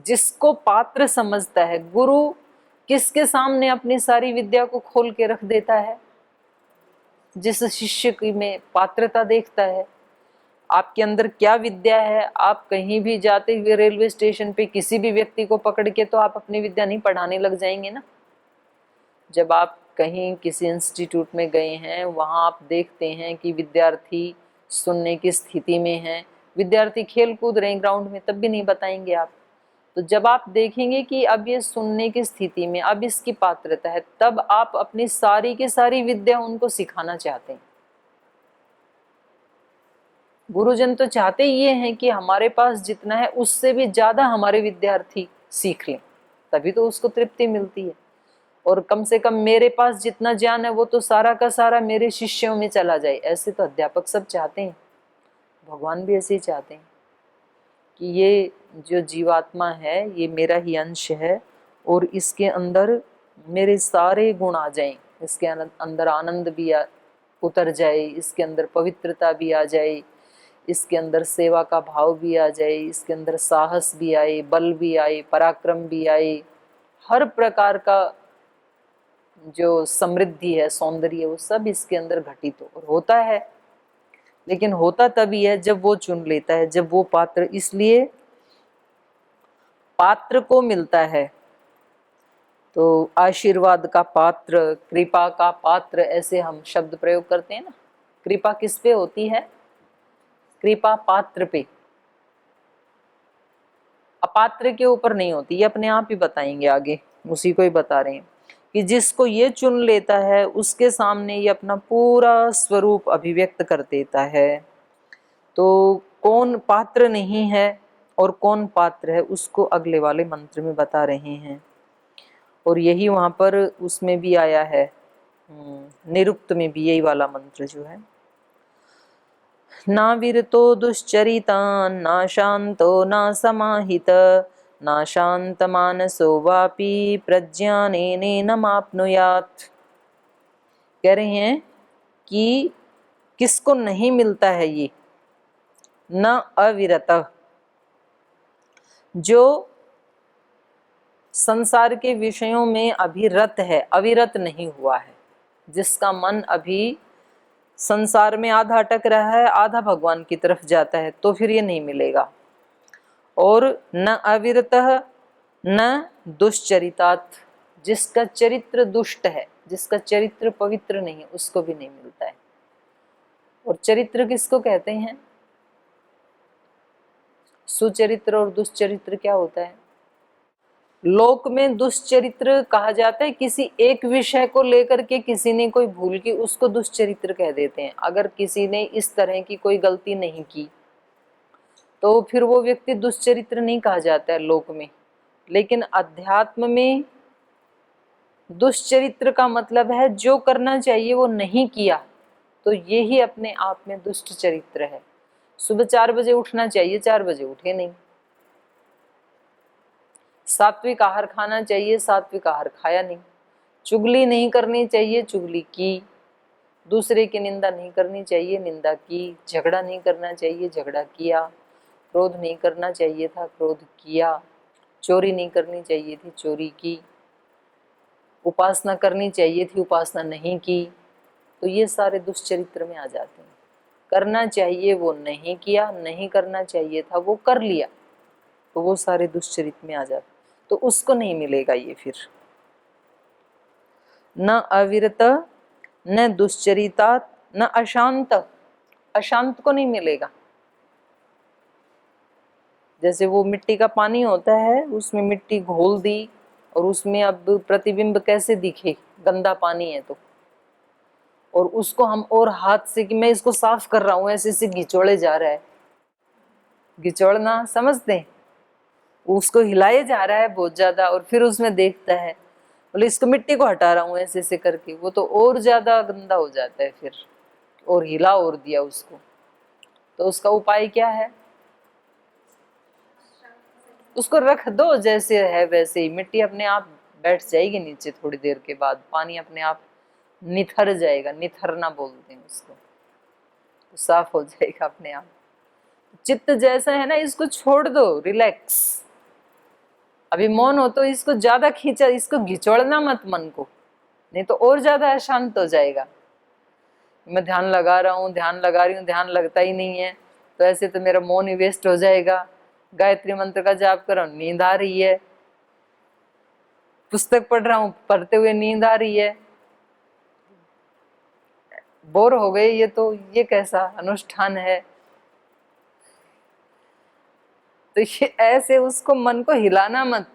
जिसको पात्र समझता है, गुरु किसके सामने अपनी सारी विद्या को खोल के रख देता है? जिस शिष्य की में पात्रता देखता है, आपके अंदर क्या विद्या है। आप कहीं भी जाते हुए रेलवे स्टेशन पे किसी भी व्यक्ति को पकड़ के तो आप अपनी विद्या नहीं पढ़ाने लग जाएंगे ना। जब आप कहीं किसी इंस्टीट्यूट में गए हैं, वहां आप देखते हैं कि विद्यार्थी सुनने की स्थिति में है, विद्यार्थी खेल कूद रहे ग्राउंड में, तब भी नहीं बताएंगे आप। तो जब आप देखेंगे कि अब ये सुनने की स्थिति में, अब इसकी पात्रता है, तब आप अपनी सारी की सारी विद्या उनको सिखाना चाहते हैं। गुरुजन तो चाहते ये हैं कि हमारे पास जितना है उससे भी ज्यादा हमारे विद्यार्थी सीख लें, तभी तो उसको तृप्ति मिलती है। और कम से कम मेरे पास जितना ज्ञान है वो तो सारा का सारा मेरे शिष्यों में चला जाए, ऐसे तो अध्यापक सब चाहते हैं। भगवान भी ऐसे ही चाहते हैं कि ये जो जीवात्मा है ये मेरा ही अंश है और इसके अंदर मेरे सारे गुण आ जाएं, इसके अंदर आनंद भी उतर जाए, इसके अंदर पवित्रता भी आ जाए, इसके अंदर सेवा का भाव भी आ जाए, इसके अंदर साहस भी आए, बल भी आए, पराक्रम भी आए, हर प्रकार का जो समृद्धि है, सौंदर्य, वो सब इसके अंदर घटित और होता है। लेकिन होता तभी है जब वो चुन लेता है, जब वो पात्र, इसलिए पात्र को मिलता है। तो आशीर्वाद का पात्र, कृपा का पात्र, ऐसे हम शब्द प्रयोग करते हैं ना। कृपा किस पे होती है? कृपा पात्र पे, अपात्र के ऊपर नहीं होती। ये अपने आप ही बताएंगे आगे, उसी को ही बता रहे हैं कि जिसको ये चुन लेता है उसके सामने ये अपना पूरा स्वरूप अभिव्यक्त कर देता है। तो कौन पात्र नहीं है और कौन पात्र है उसको अगले वाले मंत्र में बता रहे हैं। और यही वहां पर उसमें भी आया है, निरुक्त में भी यही वाला मंत्र जो है, ना विरतो दुश्चरिता ना शांतो ना समाहित ना शांत मानसो वापी प्रज्ञानेन माप्नुयात्। कह रहे हैं कि किसको नहीं मिलता है ये? न अविरत, जो संसार के विषयों में अभिरत है, अविरत नहीं हुआ है, जिसका मन अभी संसार में आधा अटक रहा है, आधा भगवान की तरफ जाता है, तो फिर ये नहीं मिलेगा। और न अविरतः न दुश्चरितात्, जिसका चरित्र दुष्ट है, जिसका चरित्र पवित्र नहीं, उसको भी नहीं मिलता है। और चरित्र किसको कहते हैं? सुचरित्र और दुष्चरित्र क्या होता है? लोक में दुष्चरित्र कहा जाता है किसी एक विषय को लेकर के किसी ने कोई भूल की, उसको दुष्चरित्र कह देते हैं। अगर किसी ने इस तरह की कोई गलती नहीं की तो फिर वो व्यक्ति दुष्चरित्र नहीं कहा जाता है लोक में। लेकिन अध्यात्म में दुष्चरित्र का मतलब है जो करना चाहिए वो नहीं किया, तो ये ही अपने आप में दुष्ट चरित्र है। सुबह 4 बजे उठना चाहिए, 4 बजे उठे नहीं। सात्विक आहार खाना चाहिए, सात्विक आहार खाया नहीं। चुगली नहीं करनी चाहिए, चुगली की। दूसरे की निंदा नहीं करनी चाहिए, निंदा की। झगड़ा नहीं करना चाहिए, झगड़ा किया। क्रोध नहीं करना चाहिए था, क्रोध किया। चोरी नहीं करनी चाहिए थी, चोरी की। उपासना करनी चाहिए थी, उपासना नहीं की। तो ये सारे दुष्चरित्र में आ जाते हैं। करना चाहिए वो नहीं किया, नहीं करना चाहिए था वो कर लिया, तो वो सारे दुष्चरित्र में आ जाते, तो उसको नहीं मिलेगा ये फिर। न अविरत न दुश्चरिता न अशांत, अशांत को नहीं मिलेगा। जैसे वो मिट्टी का पानी होता है, उसमें मिट्टी घोल दी और उसमें अब प्रतिबिंब कैसे दिखे, गंदा पानी है तो, और उसको हम और हाथ से कि मैं इसको साफ कर रहा हूं ऐसे ऐसे घिचोड़े जा रहा है। घिचोड़ना समझते हैं? उसको हिलाए जा रहा है बहुत ज्यादा और फिर उसमें देखता है, बोले इसको मिट्टी को हटा रहा हूँ ऐसे ऐसे करके, वो तो और ज्यादा गंदा हो जाता है फिर, और हिला और दिया उसको। तो उसका उपाय क्या है? उसको रख दो जैसे है वैसे ही, मिट्टी अपने आप बैठ जाएगी नीचे, थोड़ी देर के बाद पानी अपने आप निथर जाएगा, निथरना बोलते हैं उसको, तो साफ हो जाएगा अपने आप। चित्त जैसा है ना, इसको छोड़ दो, रिलैक्स। अभी मौन हो तो इसको ज्यादा खींचा, इसको घिचोड़ना मत मन को, नहीं तो और ज्यादा अशांत हो जाएगा। मैं ध्यान लगा रहा हूँ, ध्यान लगा रही हूँ, ध्यान लगता ही नहीं है, तो ऐसे तो मेरा मौन ही वेस्ट हो जाएगा। गायत्री मंत्र का जाप कर रहा हूँ, नींद आ रही है, पुस्तक पढ़ रहा हूँ, पढ़ते हुए नींद आ रही है, बोर हो गए, ये कैसा अनुष्ठान है। तो ये ऐसे उसको, मन को हिलाना मत,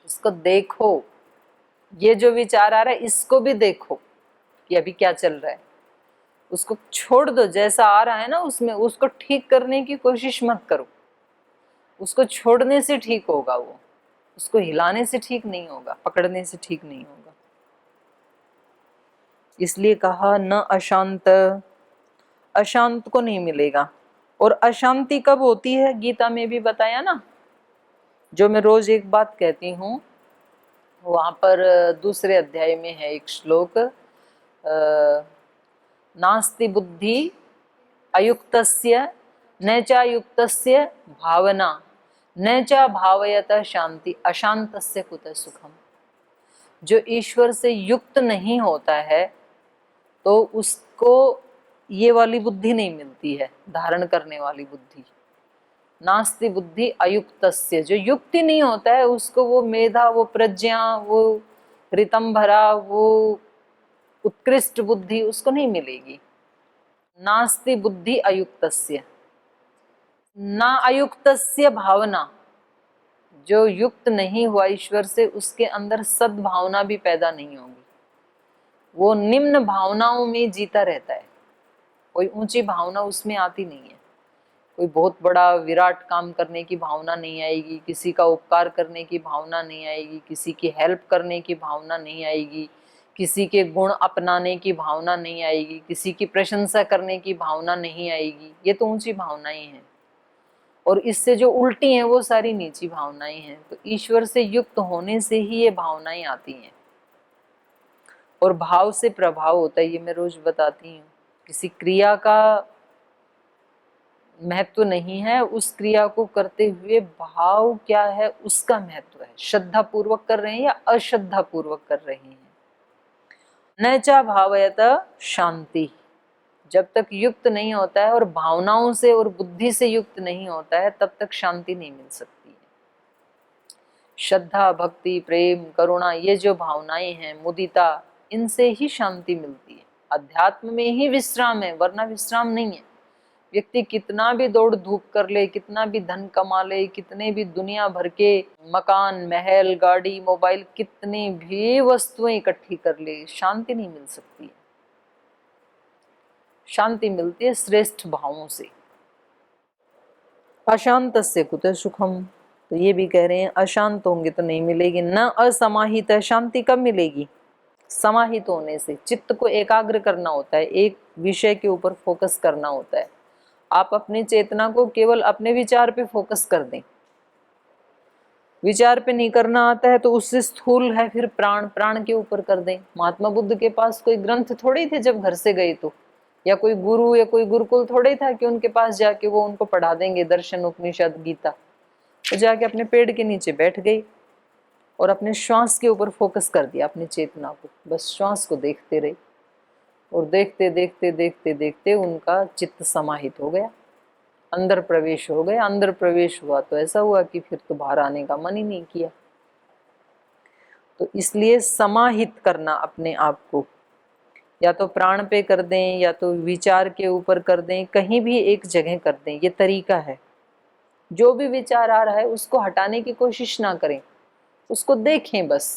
उसको देखो, ये जो विचार आ रहा है इसको भी देखो कि अभी क्या चल रहा है, उसको छोड़ दो, जैसा आ रहा है ना उसमें, उसको ठीक करने की कोशिश मत करो, उसको छोड़ने से ठीक होगा वो, उसको हिलाने से ठीक नहीं होगा, पकड़ने से ठीक नहीं होगा। इसलिए कहा न अशांत, अशांत को नहीं मिलेगा। और अशांति कब होती है, गीता में भी बताया ना, जो मैं रोज एक बात कहती हूँ, वहां पर दूसरे अध्याय में है एक श्लोक, नास्ति बुद्धि अयुक्तस्य न चायुक्तस्य भावना न चा भावयत शांति अशांतस्य कुतः सुखम। जो ईश्वर से युक्त नहीं होता है तो उसको ये वाली बुद्धि नहीं मिलती है, धारण करने वाली बुद्धि। नास्ति बुद्धि अयुक्तस्य, जो युक्ति नहीं होता है उसको वो मेधा, वो प्रज्ञा, वो ऋतंभरा, वो उत्कृष्ट बुद्धि उसको नहीं मिलेगी। नास्ति बुद्धि अयुक्तस्य, ना अयुक्तस्य भावना, जो युक्त नहीं हुआ ईश्वर से उसके अंदर सद्भावना भी पैदा नहीं होगी, वो निम्न भावनाओं में जीता रहता है, कोई ऊंची भावना उसमें आती नहीं है, कोई बहुत बड़ा विराट काम करने की भावना नहीं आएगी, किसी का उपकार करने की भावना नहीं आएगी, किसी की हेल्प करने की भावना नहीं आएगी, किसी के गुण अपनाने की भावना नहीं आएगी, किसी की प्रशंसा करने की भावना नहीं आएगी। ये तो ऊंची भावनाएं हैं, और इससे जो उल्टी हैं वो सारी नीची भावनाएं हैं। तो ईश्वर से युक्त होने से ही ये भावनाएं आती हैं, और भाव से प्रभाव होता है, ये मैं रोज बताती हूँ। किसी क्रिया का महत्व नहीं है, उस क्रिया को करते हुए भाव क्या है उसका महत्व है। श्रद्धा पूर्वक कर रहे हैं या अश्रद्धा पूर्वक कर रहे हैं। न चा भावयत शांति, जब तक युक्त नहीं होता है और भावनाओं से और बुद्धि से युक्त नहीं होता है तब तक शांति नहीं मिल सकती है। श्रद्धा, भक्ति, प्रेम, करुणा, ये जो भावनाएं हैं, मुदिता, इनसे ही शांति मिलती है। अध्यात्म में ही विश्राम है, वरना विश्राम नहीं है। व्यक्ति कितना भी दौड़ धूप कर ले, कितना भी धन कमा ले, कितने भी दुनिया भर के मकान, महल, गाड़ी, मोबाइल, कितनी भी वस्तुएं इकट्ठी कर ले, शांति नहीं मिल सकती है। शांति मिलती है श्रेष्ठ भावों से। अशांतस्य कुतः सुखम, तो ये भी कह रहे हैं अशांत होंगे तो नहीं मिलेगी। न असमाहित, शांति कब मिलेगी, समाहित होने से। चित्त को एकाग्र करना होता है, एक विषय के ऊपर फोकस करना होता है। आप अपनी चेतना को केवल अपने विचार पे फोकस कर दें, विचार पे नहीं करना आता है तो उससे स्थूल है फिर प्राण, प्राण के ऊपर कर दें। महात्मा बुद्ध के पास कोई ग्रंथ थोड़े थे जब घर से गए, तो या कोई गुरु या कोई गुरुकुल थोड़े था कि उनके पास जाके वो उनको पढ़ा देंगे दर्शन, उपनिषद, गीता। तो जाके अपने पेड़ के नीचे बैठ गई और अपने श्वास के ऊपर फोकस कर दिया, अपनी चेतना को, बस श्वास को देखते रहे। और देखते देखते देखते देखते उनका चित्त समाहित हो गया, अंदर प्रवेश हो गया। अंदर प्रवेश हुआ तो ऐसा हुआ कि फिर तो बाहर आने का मन ही नहीं किया। तो इसलिए समाहित करना अपने आप को, या तो प्राण पे कर दें या तो विचार के ऊपर कर दें, कहीं भी एक जगह कर दें, ये तरीका है। जो भी विचार आ रहा है उसको हटाने की कोशिश ना करें, उसको देखें बस।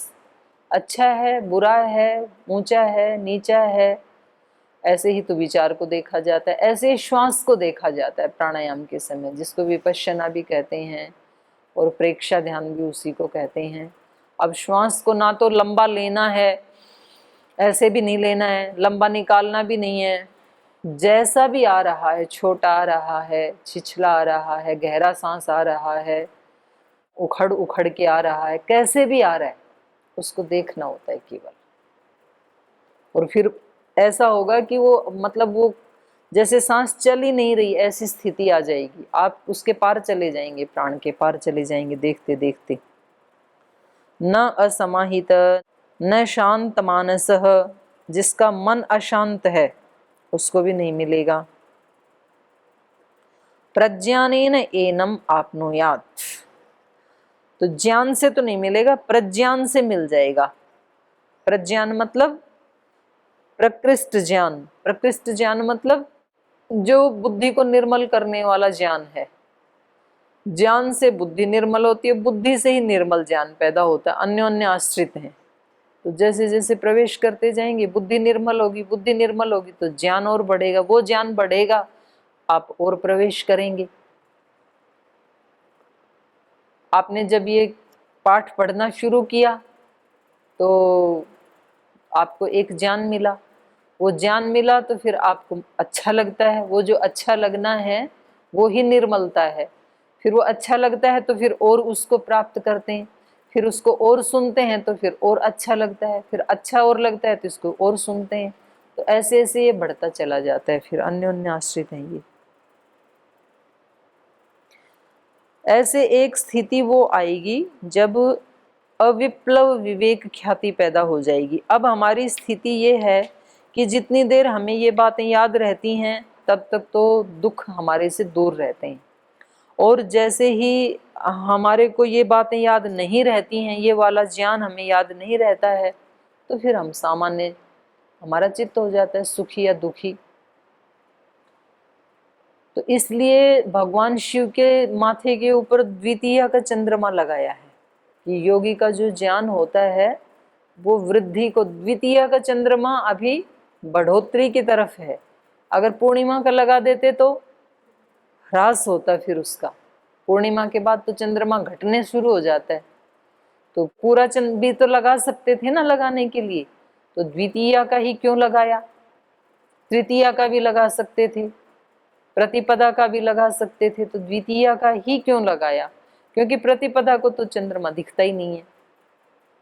अच्छा है, बुरा है, ऊंचा है, नीचा है, ऐसे ही तो विचार को देखा जाता है, ऐसे ही श्वास को देखा जाता है प्राणायाम के समय, जिसको विपश्यना भी कहते हैं और प्रेक्षा ध्यान भी उसी को कहते हैं। अब श्वास को ना तो लंबा लेना है, ऐसे भी नहीं लेना है, लंबा निकालना भी नहीं है। जैसा भी आ रहा है, छोटा आ रहा है, छिछला आ रहा है, गहरा सांस आ रहा है, उखड़ उखड़ के आ रहा है, कैसे भी आ रहा है उसको देखना होता है केवल। और फिर ऐसा होगा कि वो मतलब वो जैसे सांस चल ही नहीं रही ऐसी स्थिति आ जाएगी, आप उसके पार चले जाएंगे, प्राण के पार चले जाएंगे देखते देखते। न असमाहित न शांत मानसः, जिसका मन अशांत है उसको भी नहीं मिलेगा। प्रज्ञानेन एनम आपनुयात्, तो ज्ञान से तो नहीं मिलेगा, प्रज्ञान से मिल जाएगा। प्रज्ञान मतलब प्रकृष्ट ज्ञान, प्रकृष्ट ज्ञान मतलब जो बुद्धि को निर्मल करने वाला ज्ञान है। ज्ञान से बुद्धि निर्मल होती है, बुद्धि से ही निर्मल ज्ञान पैदा होता है, अन्योन्य आश्रित है। तो जैसे जैसे प्रवेश करते जाएंगे बुद्धि निर्मल होगी, बुद्धि निर्मल होगी तो ज्ञान और बढ़ेगा, वो ज्ञान बढ़ेगा, आप और प्रवेश करेंगे। आपने जब ये पाठ पढ़ना शुरू किया तो आपको एक ज्ञान मिला, वो ज्ञान मिला तो फिर आपको अच्छा लगता है, वो जो अच्छा लगना है वो ही निर्मलता है। फिर वो अच्छा लगता है तो फिर और उसको प्राप्त करते हैं, फिर उसको और सुनते हैं तो फिर और अच्छा लगता है, फिर अच्छा और लगता है तो इसको और सुनते हैं। तो ऐसे ऐसे ये बढ़ता चला जाता है, फिर अन्योन्य आश्रित है ये। ऐसे एक स्थिति वो आएगी जब अविप्लव विवेक ख्याति पैदा हो जाएगी। अब हमारी स्थिति ये है कि जितनी देर हमें ये बातें याद रहती हैं तब तक तो दुख हमारे से दूर रहते हैं, और जैसे ही हमारे को ये बातें याद नहीं रहती हैं, ये वाला ज्ञान हमें याद नहीं रहता है, तो फिर हम सामान्य, हमारा चित्त हो जाता है सुखी या दुखी। तो इसलिए भगवान शिव के माथे के ऊपर द्वितीया का चंद्रमा लगाया है कि योगी का जो ज्ञान होता है वो वृद्धि को, द्वितीया का चंद्रमा अभी बढ़ोतरी की तरफ है। अगर पूर्णिमा का लगा देते तो ह्रास होता फिर उसका, पूर्णिमा के बाद तो चंद्रमा घटने शुरू हो जाता है। तो पूरा चंद्र भी तो लगा सकते थे ना लगाने के लिए, तो द्वितीया का ही क्यों लगाया, तृतीया का भी लगा सकते थे, प्रतिपदा का भी लगा सकते थे, तो द्वितीया का ही क्यों लगाया? क्योंकि प्रतिपदा को तो चंद्रमा दिखता ही नहीं है,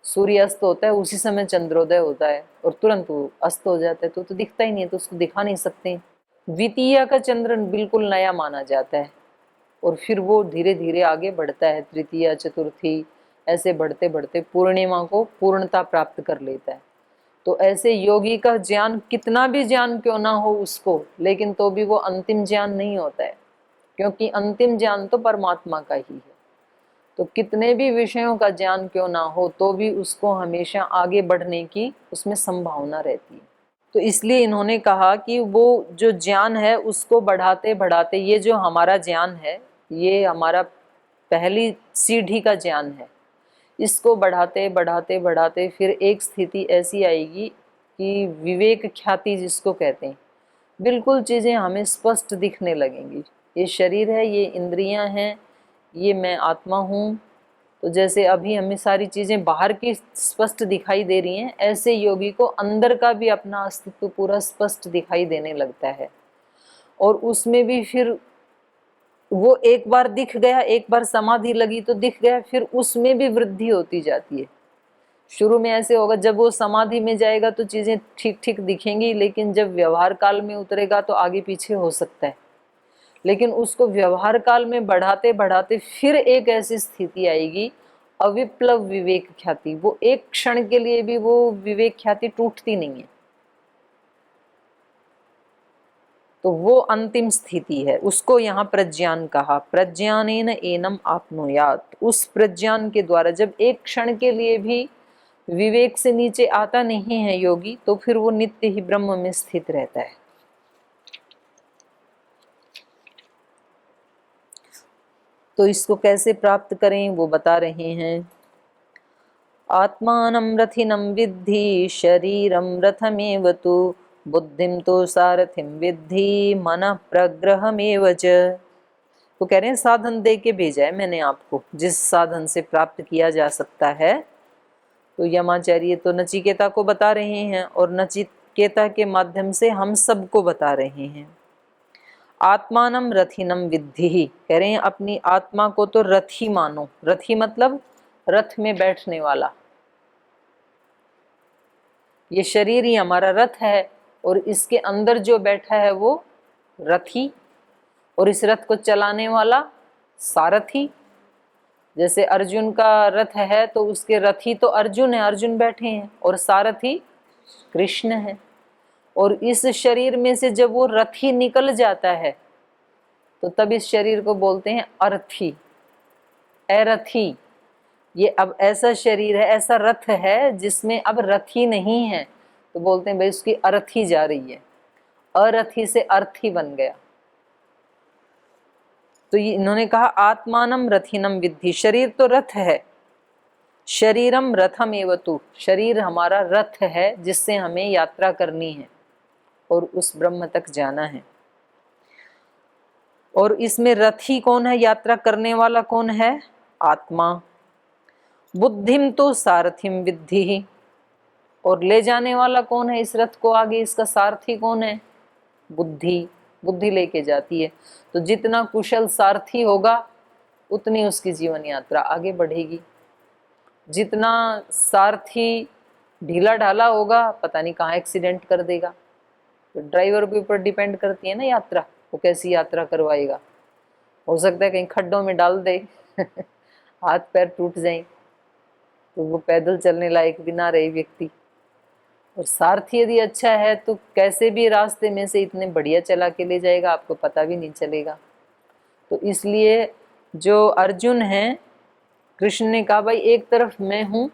सूर्य अस्त होता है उसी समय चंद्रोदय होता है और तुरंत वो अस्त हो जाता है, तो दिखता ही नहीं है, तो उसको दिखा नहीं सकते। द्वितीया का चंद्र बिल्कुल नया माना जाता है और फिर वो धीरे धीरे आगे बढ़ता है, तृतीया चतुर्थी ऐसे बढ़ते बढ़ते पूर्णिमा को पूर्णता प्राप्त कर लेता है। तो ऐसे योगी का ज्ञान कितना भी ज्ञान क्यों ना हो उसको, लेकिन तो भी वो अंतिम ज्ञान नहीं होता है, क्योंकि अंतिम ज्ञान तो परमात्मा का ही है। तो कितने भी विषयों का ज्ञान क्यों ना हो तो भी उसको हमेशा आगे बढ़ने की उसमें संभावना रहती है। तो इसलिए इन्होंने कहा कि वो जो ज्ञान है उसको बढ़ाते बढ़ाते, ये जो हमारा ज्ञान है ये हमारा पहली सीढ़ी का ज्ञान है, इसको बढ़ाते बढ़ाते बढ़ाते फिर एक स्थिति ऐसी आएगी कि विवेक ख्याति जिसको कहते हैं, बिल्कुल चीज़ें हमें स्पष्ट दिखने लगेंगी। ये शरीर है, ये इंद्रियां हैं, ये मैं आत्मा हूँ। तो जैसे अभी हमें सारी चीज़ें बाहर की स्पष्ट दिखाई दे रही हैं, ऐसे योगी को अंदर का भी अपना अस्तित्व पूरा स्पष्ट दिखाई देने लगता है। और उसमें भी फिर वो एक बार दिख गया, एक बार समाधि लगी तो दिख गया, फिर उसमें भी वृद्धि होती जाती है। शुरू में ऐसे होगा, जब वो समाधि में जाएगा तो चीज़ें ठीक ठीक दिखेंगी, लेकिन जब व्यवहार काल में उतरेगा तो आगे पीछे हो सकता है। लेकिन उसको व्यवहार काल में बढ़ाते बढ़ाते फिर एक ऐसी स्थिति आएगी अविप्लव विवेक ख्याति, वो एक क्षण के लिए भी वो विवेक ख्याति टूटती नहीं है। तो वो अंतिम स्थिति है, उसको यहाँ प्रज्ञान कहा। प्रज्ञानेन एनम आपनुयात्, उस प्रज्ञान के द्वारा जब एक क्षण के लिए भी विवेक से नीचे आता नहीं है योगी, तो फिर वो नित्य ही ब्रह्म में स्थित रहता है। तो इसको कैसे प्राप्त करें वो बता रहे हैं। आत्मानं रथिनं विद्धि शरीरं रथमेव तु, बुद्धिं तो सारथिं विद्धि मनः प्रग्रहमेव च। वो कह रहे हैं साधन दे के भेजा है मैंने आपको, जिस साधन से प्राप्त किया जा सकता है। तो यमाचार्य तो नचिकेता को बता रहे हैं और नचिकेता के माध्यम से हम सबको बता रहे हैं। आत्मानम रथिनम विद्धि, कह रहे हैं अपनी आत्मा को तो रथी मानो। रथी मतलब रथ में बैठने वाला। ये शरीर ही हमारा रथ है और इसके अंदर जो बैठा है वो रथी, और इस रथ को चलाने वाला सारथी। जैसे अर्जुन का रथ है तो उसके रथी तो अर्जुन है, अर्जुन बैठे हैं, और सारथी कृष्ण है। और इस शरीर में से जब वो रथी निकल जाता है तो तब इस शरीर को बोलते हैं अर्थी, अरथी। ये अब ऐसा शरीर है, ऐसा रथ है जिसमें अब रथी नहीं है, तो बोलते हैं भाई उसकी अरथी जा रही है, अरथी से अर्थी बन गया। तो ये इन्होंने कहा आत्मानम रथिनम विद्धि, शरीर तो रथ है, शरीरम रथम एवतु, शरीर हमारा रथ है जिससे हमें यात्रा करनी है और उस ब्रह्म तक जाना है। और इसमें रथी कौन है, यात्रा करने वाला कौन है, आत्मा। बुद्धिम तो सारथिम विद्धि, और ले जाने वाला कौन है इस रथ को आगे, इसका सारथी कौन है, बुद्धि, बुद्धि लेके जाती है। तो जितना कुशल सारथी होगा उतनी उसकी जीवन यात्रा आगे बढ़ेगी। जितना सारथी ढीला ढाला होगा पता नहीं कहाँ एक्सीडेंट कर देगा। तो ड्राइवर के ऊपर डिपेंड करती है ना यात्रा, वो कैसी यात्रा करवाएगा। हो सकता है कहीं खड्डों में डाल दे हाथ पैर टूट जाए तो वो पैदल चलने लायक भी ना रहे व्यक्ति। और सारथी यदि अच्छा है तो कैसे भी रास्ते में से इतने बढ़िया चला के ले जाएगा, आपको पता भी नहीं चलेगा। तो इसलिए जो अर्जुन है, कृष्ण ने कहा भाई एक तरफ मैं हूँ,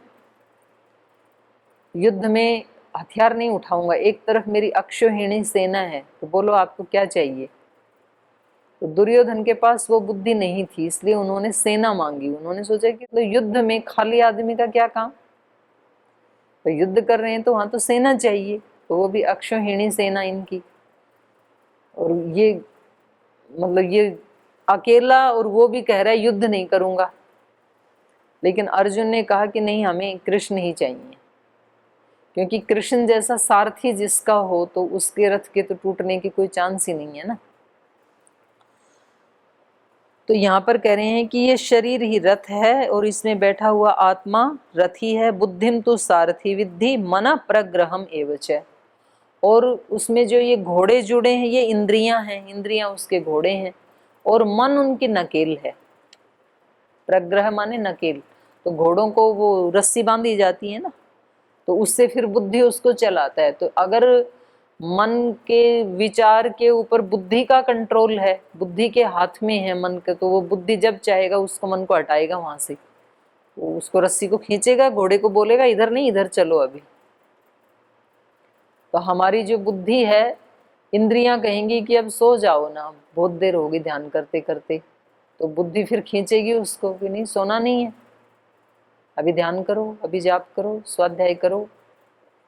युद्ध में हथियार नहीं उठाऊंगा, एक तरफ मेरी अक्षौहिणी सेना है, तो बोलो आपको क्या चाहिए। तो दुर्योधन के पास वो बुद्धि नहीं थी, इसलिए उन्होंने सेना मांगी। उन्होंने सोचा कि तो युद्ध में खाली आदमी का क्या काम, तो युद्ध कर रहे हैं तो वहां तो सेना चाहिए, तो वो भी अक्षौहिणी सेना इनकी। और ये मतलब ये अकेला, और वो भी कह रहा है युद्ध नहीं करूंगा। लेकिन अर्जुन ने कहा कि नहीं, हमें कृष्ण ही चाहिए, क्योंकि कृष्ण जैसा सारथी जिसका हो तो उसके रथ के तो टूटने की कोई चांस ही नहीं है ना। तो यहाँ पर कह रहे हैं कि ये शरीर ही रथ है और इसमें बैठा हुआ आत्मा रथी है। बुद्धिम तो सारथी विद्धि मन प्रग्रहम एवच, और उसमें जो ये घोड़े जुड़े हैं ये इंद्रियां हैं, इंद्रियां उसके घोड़े हैं, और मन उनकी नकेल है। प्रग्रह माने नकेल, तो घोड़ों को वो रस्सी बांधी जाती है ना, तो उससे फिर बुद्धि उसको चलाता है। तो अगर मन के विचार के ऊपर बुद्धि का कंट्रोल है, बुद्धि के हाथ में है मन के, तो वो बुद्धि जब चाहेगा उसको मन को हटाएगा वहां से, वो उसको रस्सी को खींचेगा, घोड़े को बोलेगा इधर नहीं इधर चलो अभी। तो हमारी जो बुद्धि है, इंद्रियां कहेंगी कि अब सो जाओ ना, बहुत देर होगी ध्यान करते करते, तो बुद्धि फिर खींचेगी उसको कि नहीं सोना नहीं है, अभी ध्यान करो, अभी जाप करो, स्वाध्याय करो,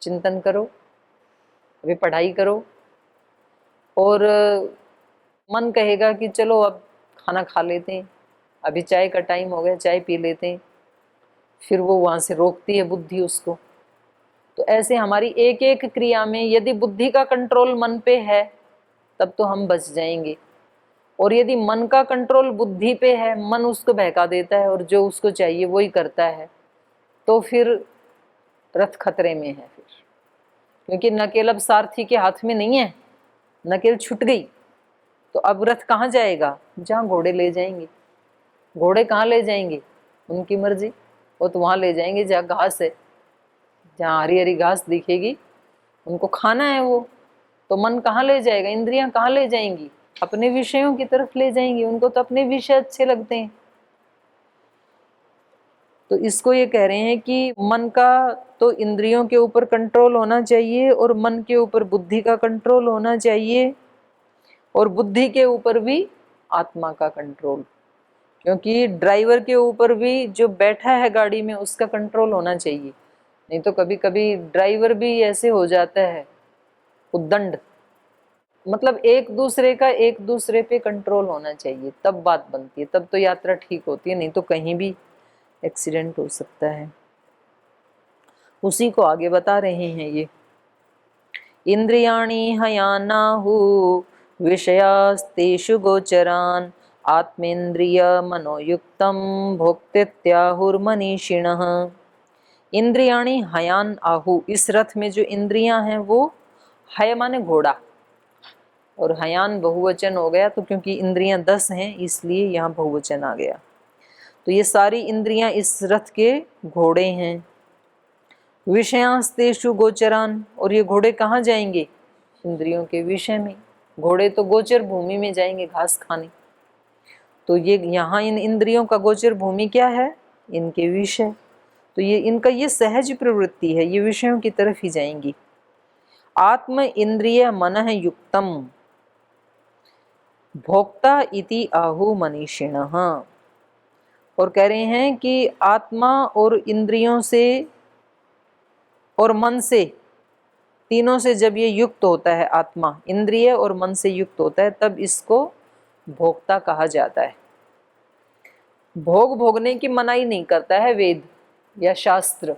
चिंतन करो, अभी पढ़ाई करो। और मन कहेगा कि चलो अब खाना खा लेते हैं, अभी चाय का टाइम हो गया, चाय पी लेते हैं, फिर वो वहां से रोकती है बुद्धि उसको। तो ऐसे हमारी एक एक क्रिया में यदि बुद्धि का कंट्रोल मन पे है तब तो हम बच जाएंगे, और यदि मन का कंट्रोल बुद्धि पे है, मन उसको बहका देता है और जो उसको चाहिए वही करता है, तो फिर रथ खतरे में है फिर। क्योंकि नकेल अब सारथी के हाथ में नहीं है, नकेल छूट गई, तो अब रथ कहाँ जाएगा, जहाँ घोड़े ले जाएंगे। घोड़े कहाँ ले जाएंगे, उनकी मर्जी, वो तो वहां ले जाएंगे जहाँ घास है, जहाँ हरी हरी घास दिखेगी, उनको खाना है वो। तो मन कहाँ ले जाएगा, इंद्रियां कहाँ ले जाएंगी, अपने विषयों की तरफ ले जाएंगी, उनको तो अपने विषय अच्छे लगते हैं। तो इसको ये कह रहे हैं कि मन का तो इंद्रियों के ऊपर कंट्रोल होना चाहिए, और मन के ऊपर बुद्धि का कंट्रोल होना चाहिए, और बुद्धि के ऊपर भी आत्मा का कंट्रोल, क्योंकि ड्राइवर के ऊपर भी जो बैठा है गाड़ी में उसका कंट्रोल होना चाहिए। नहीं तो कभी कभी ड्राइवर भी ऐसे हो जाता है उद्दंड, मतलब एक दूसरे का एक दूसरे पे कंट्रोल होना चाहिए, तब बात बनती है, तब तो यात्रा ठीक होती है, नहीं तो कहीं भी एक्सीडेंट हो सकता है। उसी को आगे बता रहे हैं ये, इंद्रियाणि हयानाहु विषयास्तेषु गोचरान आत्मेन्द्रिय मनोयुक्तम भोक्तेत्याहुर्मनीषिणः। इंद्रियाणि हयान आहु, इस रथ में जो इंद्रियां हैं वो, हय माने घोड़ा, और हयान बहुवचन हो गया, तो क्योंकि इंद्रियां 10 हैं इसलिए यहाँ बहुवचन आ गया। तो ये सारी इंद्रियां इस रथ के घोड़े हैं। विषयांस्तेषु गोचरान, और ये घोड़े कहाँ जाएंगे? इंद्रियों के विषय में। घोड़े तो गोचर भूमि में जाएंगे घास खाने। तो ये यहाँ इन इंद्रियों का गोचर भूमि क्या है? इनके विषय। तो ये इनका ये सहज प्रवृत्ति है, ये विषयों की तरफ ही जाएंगी। आत्म इंद्रिय मनः युक्तम भोक्ता इति आहु मनीषिणः। और कह रहे हैं कि आत्मा और इंद्रियों से और मन से, तीनों से जब ये युक्त होता है, आत्मा इंद्रिय और मन से युक्त होता है, तब इसको भोक्ता कहा जाता है। भोग भोगने की मनाही नहीं करता है वेद या शास्त्र,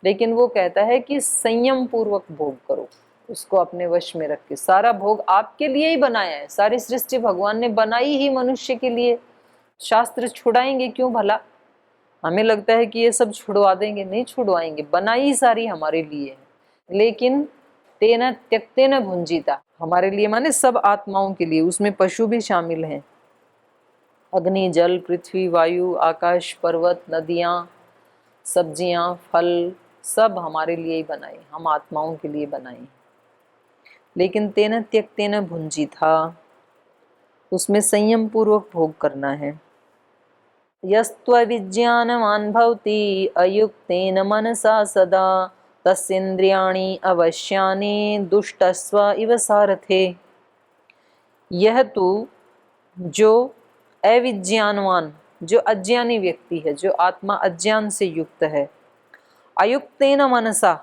लेकिन वो कहता है कि संयम पूर्वक भोग करो, उसको अपने वश में रख के। सारा भोग आपके लिए ही बनाया है, सारी सृष्टि भगवान ने बनाई ही मनुष्य के लिए। शास्त्र छुड़ाएंगे क्यों भला? हमें लगता है कि ये सब छुड़वा देंगे, नहीं छुड़वाएंगे, बनाई सारी हमारे लिए है। लेकिन तेन त्यक्तेन भुंजीता, हमारे लिए माने सब आत्माओं के लिए, उसमें पशु भी शामिल हैं। अग्नि, जल, पृथ्वी, वायु, आकाश, पर्वत, नदियाँ, सब्जियाँ, फल, सब हमारे लिए ही बनाए, हम आत्माओं के लिए बनाए। लेकिन तेन त्यक्तेन भुंजीता, उसमें संयम पूर्वक भोग करना है। यस्त्वविज्ञानवान् भवति अयुक्तेन मनसा सदा तस्येन्द्रियाणि अवश्यानि दुष्टस्व इव सारथे। यह तो जो अविज्ञानवान, जो अज्ञानी व्यक्ति है, जो आत्मा अज्ञान से युक्त है, अयुक्तेन मनसा,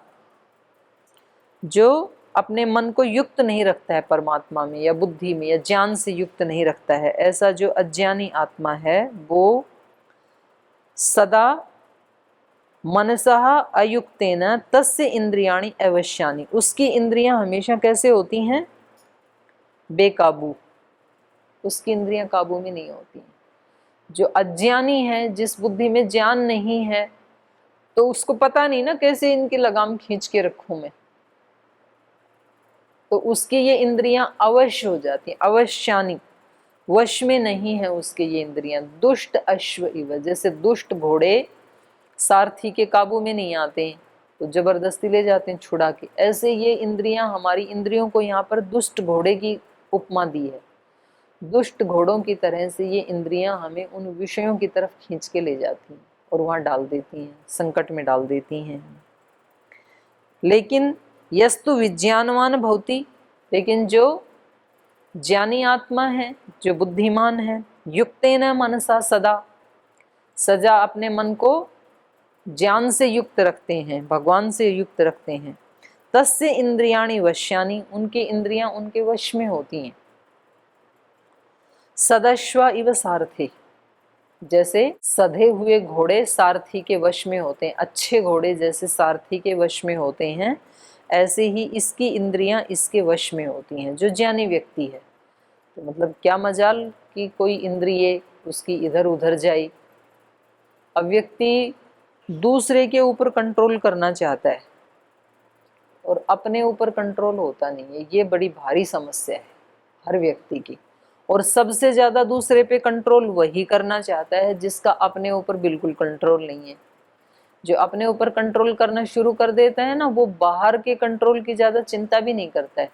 जो अपने मन को युक्त नहीं रखता है परमात्मा में या बुद्धि में या ज्ञान से युक्त नहीं रखता है, ऐसा जो अज्ञानी आत्मा है, वो सदा मनसः अयुक्तेन तस्य इंद्रियाणि अवश्यानि, उसकी इंद्रियां हमेशा कैसे होती हैं? बेकाबू, उसकी इंद्रियां काबू में नहीं होती हैं। जो अज्ञानी है, जिस बुद्धि में ज्ञान नहीं है, तो उसको पता नहीं ना कैसे इनकी लगाम खींच के रखूं मैं, तो उसकी ये इंद्रियां अवश्य हो जाती हैं, अवश्यानी, वश में नहीं है उसके ये इंद्रियां। दुष्ट अश्व इव, जैसे दुष्ट घोड़े सारथी के काबू में नहीं आते तो जबरदस्ती ले जाते हैं छुड़ा के, ऐसे ये इंद्रियां, हमारी इंद्रियों को यहाँ पर दुष्ट घोड़े की उपमा दी है। दुष्ट घोड़ों की तरह से ये इंद्रियां हमें उन विषयों की तरफ खींच के ले जाती हैं और वहां डाल देती हैं, संकट में डाल देती हैं। लेकिन यस्तु विज्ञानवान भवति, लेकिन जो ज्ञानी आत्मा है, जो बुद्धिमान है, युक्तेन मनसा सदा, सजा अपने मन को ज्ञान से युक्त रखते हैं, भगवान से युक्त रखते हैं। तस्य इंद्रियाणि वश्यानि, उनकी इंद्रियां उनके वश में होती हैं। सदश्व इव सारथी, जैसे सधे हुए घोड़े सारथी के वश में होते हैं, अच्छे घोड़े जैसे सारथी के वश में होते हैं, ऐसे ही इसकी इंद्रियां इसके वश में होती हैं, जो ज्ञानी व्यक्ति है। तो मतलब क्या मजाल कि कोई इंद्रिय उसकी इधर उधर जाए। अब व्यक्ति दूसरे के ऊपर कंट्रोल करना चाहता है और अपने ऊपर कंट्रोल होता नहीं है, ये बड़ी भारी समस्या है हर व्यक्ति की। और सबसे ज्यादा दूसरे पे कंट्रोल वही करना चाहता है जिसका अपने ऊपर बिल्कुल कंट्रोल नहीं है। जो अपने ऊपर कंट्रोल करना शुरू कर देता है ना, वो बाहर के कंट्रोल की ज्यादा चिंता भी नहीं करता है।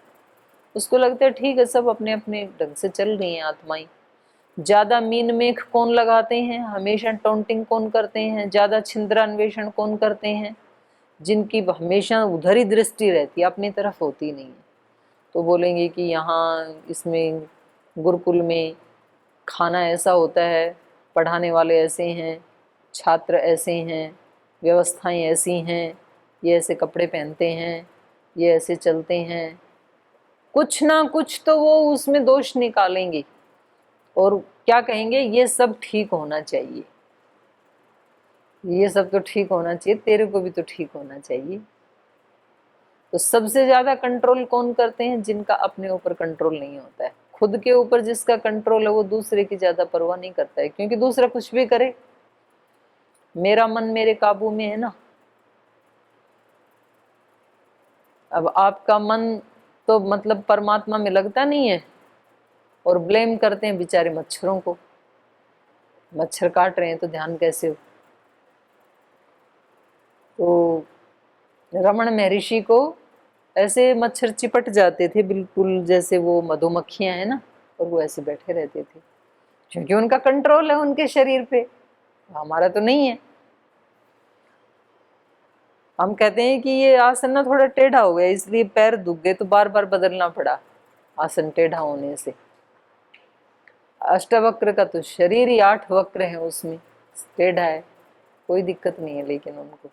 उसको लगता है ठीक है, सब अपने अपने ढंग से चल रही हैं आत्माएं। ज्यादा मीन मेख कौन लगाते हैं, हमेशा टोंटिंग कौन करते हैं, ज्यादा छिंद्रान्वेषण कौन करते हैं, जिनकी हमेशा उधर ही दृष्टि रहती है, अपनी तरफ होती नहीं है। तो बोलेंगे कि यहाँ इसमें गुरुकुल में खाना ऐसा होता है, पढ़ाने वाले ऐसे हैं, छात्र ऐसे हैं, व्यवस्थाएं ऐसी हैं, ये ऐसे कपड़े पहनते हैं, ये ऐसे चलते हैं, कुछ ना कुछ तो वो उसमें दोष निकालेंगे और क्या कहेंगे, ये सब ठीक होना चाहिए, ये सब तो ठीक होना चाहिए, तेरे को भी तो ठीक होना चाहिए। तो सबसे ज्यादा कंट्रोल कौन करते हैं? जिनका अपने ऊपर कंट्रोल नहीं होता है। खुद के ऊपर जिसका कंट्रोल है वो दूसरे की ज्यादा परवाह नहीं करता है, क्योंकि दूसरा कुछ भी करे, मेरा मन मेरे काबू में है ना। अब आपका मन तो मतलब परमात्मा में लगता नहीं है, और ब्लेम करते हैं बेचारे मच्छरों को। मच्छर काट रहे हैं तो ध्यान कैसे हो। तो रमण महर्षि को ऐसे मच्छर चिपट जाते थे, बिल्कुल जैसे वो मधुमक्खियां हैं ना, और वो ऐसे बैठे रहते थे, क्योंकि उनका कंट्रोल है उनके शरीर पे, हमारा तो नहीं है। हम कहते हैं कि ये आसन ना थोड़ा टेढ़ा हो गया इसलिए पैर दुख गए, तो बार बार बदलना पड़ा आसन टेढ़ा होने से। अष्टवक्र का तो शरीर ही 8 वक्र है, उसमें टेढ़ा है, कोई दिक्कत नहीं है। लेकिन उनको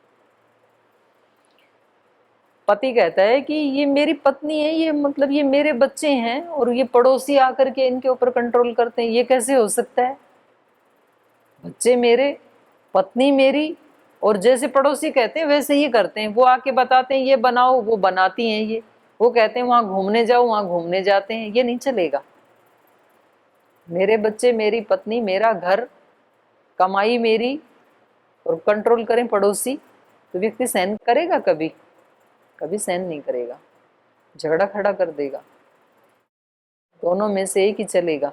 पति कहता है कि ये मेरी पत्नी है, ये मतलब ये मेरे बच्चे हैं, और ये पड़ोसी आकर के इनके ऊपर कंट्रोल करते हैं, ये कैसे हो सकता है। बच्चे मेरे, पत्नी मेरी, और जैसे पड़ोसी कहते हैं वैसे ही करते हैं। वो आके बताते हैं ये बनाओ, वो बनाती हैं ये। वो कहते हैं वहां घूमने जाओ, वहां घूमने जाते हैं। ये नहीं चलेगा। मेरे बच्चे, मेरी पत्नी, मेरा घर, कमाई मेरी, और कंट्रोल करें पड़ोसी, तो व्यक्ति सहन करेगा कभी? कभी सहन नहीं करेगा, झगड़ा खड़ा कर देगा। दोनों में से एक ही चलेगा।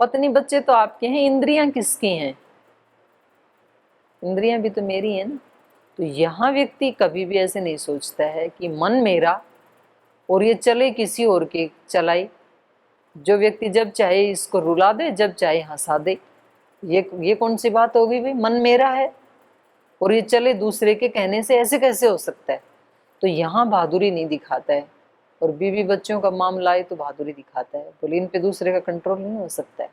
पत्नी बच्चे तो आपके हैं, इंद्रियां किसकी हैं? इंद्रियां भी तो मेरी हैं ना। तो यहाँ व्यक्ति कभी भी ऐसे नहीं सोचता है कि मन मेरा और ये चले किसी और के चलाए। जो व्यक्ति जब चाहे इसको रुला दे, जब चाहे हंसा दे, ये कौन सी बात होगी भाई? मन मेरा है और ये चले दूसरे के कहने से, ऐसे कैसे हो सकता है? तो यहाँ बहादुरी नहीं दिखाता है। और बीवी बच्चों का मामला है तो बहादुरी दिखाता है, बोले इन पे दूसरे का कंट्रोल नहीं हो सकता है।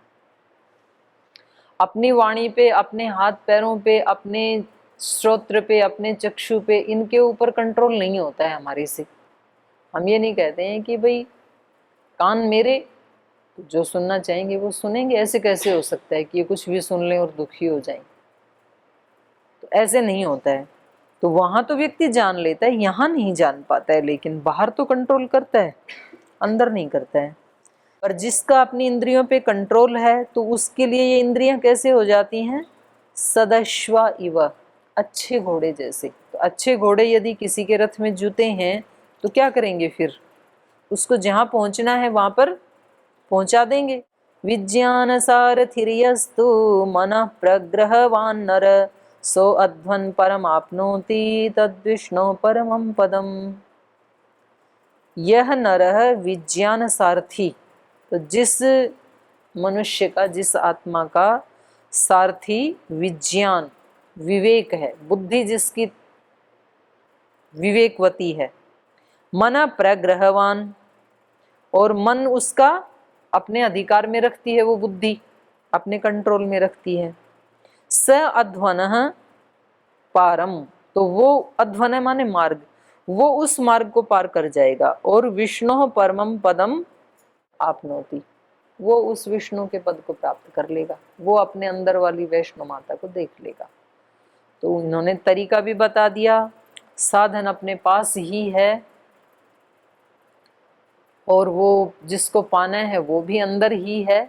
अपनी वाणी पे, अपने हाथ पैरों पे, अपने श्रोत्र पे, अपने चक्षु पे, इनके ऊपर कंट्रोल नहीं होता है हमारे से। हम ये नहीं कहते हैं कि भाई कान मेरे, तो जो सुनना चाहेंगे वो सुनेंगे। ऐसे कैसे हो सकता है कि ये कुछ भी सुन लें और दुखी हो जाएं? तो ऐसे नहीं होता है। तो वहां तो व्यक्ति जान लेता है, यहाँ नहीं जान पाता है। लेकिन बाहर तो कंट्रोल करता है, अंदर नहीं करता है। पर जिसका अपनी इंद्रियों पे कंट्रोल है, तो उसके लिए ये इंद्रियां कैसे हो जाती हैं? सदश्वा इव, अच्छे घोड़े जैसे। तो अच्छे घोड़े यदि किसी के रथ में जुते हैं तो क्या करेंगे फिर? उसको जहां पहुंचना है वहां पर पहुंचा देंगे। विज्ञान सारथिर्यस्तु मनः प्रग्रहवान् नर सो अध्वन् परम आपनोति तद्विष्णु परमं पदम। यह नरः विज्ञान सारथी, तो जिस मनुष्य का, जिस आत्मा का सारथी विज्ञान, विवेक है, बुद्धि जिसकी विवेकवती है, मन प्रग्रहवान, और मन उसका अपने अधिकार में रखती है, वो बुद्धि अपने कंट्रोल में रखती है। स अध्वनः पारम, तो वो अध्वन माने मार्ग, वो उस मार्ग को पार कर जाएगा। और विष्णु परमम पदम आपनोति, वो उस विष्णु के पद को प्राप्त कर लेगा, वो अपने अंदर वाली वैष्णो माता को देख लेगा। तो इन्होंने तरीका भी बता दिया, साधन अपने पास ही है, और वो जिसको पाना है वो भी अंदर ही है।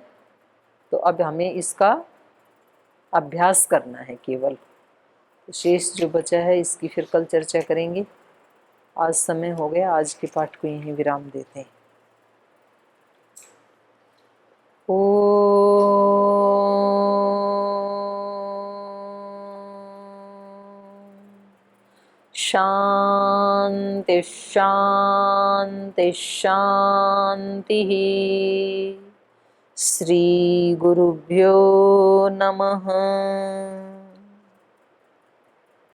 तो अब हमें इसका अभ्यास करना है केवल। शेष जो बचा है इसकी फिर कल चर्चा करेंगे। आज समय हो गया, आज के पाठ को यहीं विराम देते हैं। शांति शांति शांति। श्री गुरुभ्यो नमः।